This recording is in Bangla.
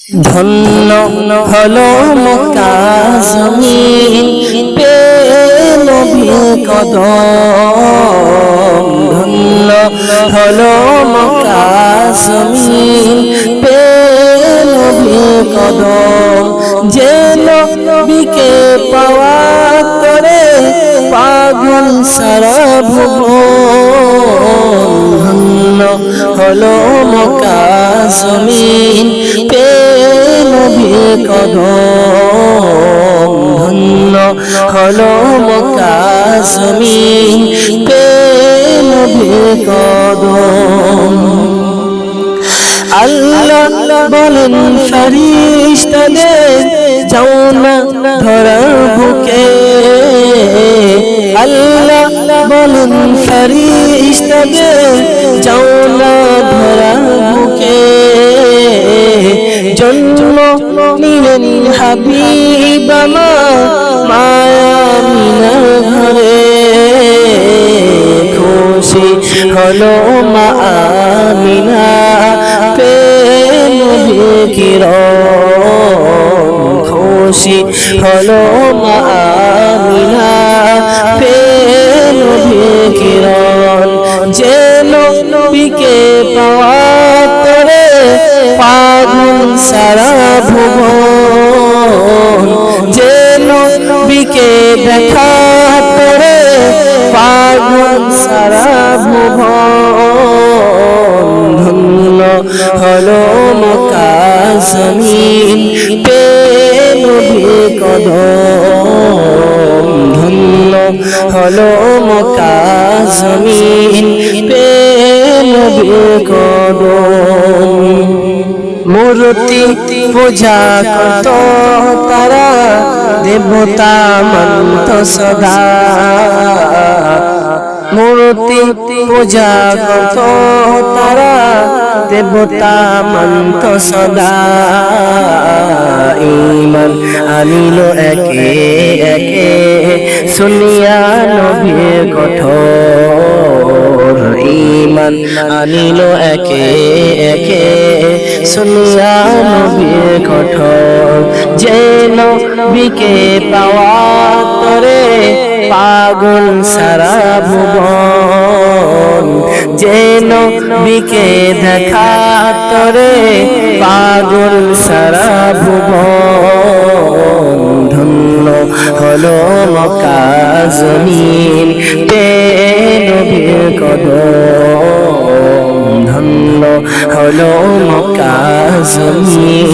ধন্য হলো মক্কা জমিন পেয়ে নবীর কদম। ধন্য হলো মক্কা জমিন পেয়ে নবীর কদম। যে নবীকে পাওয়া করে পাগল সারা ভুবন। ধন্য হলো মক্কা জমিন পেয়ে নবীর কদম। ধন্য হলো মক্কা জমিন পেয়ে নবীর কদম। আল্লাহ বলেন ফেরেশতাদের যাও না ধরার বুকে। আল্লাহ বলেন ফেরেশতাদের যাও না ধরার বুকে। জন্ম নিলেন হাবিব আমার মায়ামিনার ঘরে। খুশি হলো মা আমিনা পেয়ে নবীর কিরণ। খুশি হলো মা আমিনা পেয়ে নবীর কিরণ। যে নবীকে পাওয়া করে পাগল সারা ভুবন। যে নবীকে দেখা করে পাগল সারা ভুবন। ধন্য হলো মক্কা জমিন পেয়ে নবীর কদম। ধন্য হলো মক্কা জমিন পেয়ে নবীর কদম। মূর্তি পূজা করত তারা দেবতা মানত সদা। মূর্তি পূজা করত তারা দেবতা মানত সদা। ঈমান আনিল একে একে শুনিয়া নবীর কঠোর। ঈমান আনিল একে একে শুনিয়া নবীর কঠোর। যে নবীকে পাওয়া তরে পাগল সারা ভুবন। যে নবীকে দেখা তরে পাগল সারা ভুবন। ধন্য হলো মক্কা জমিন পেয়ে নবীর কদম। ধন্য হলো মক্কা জমিন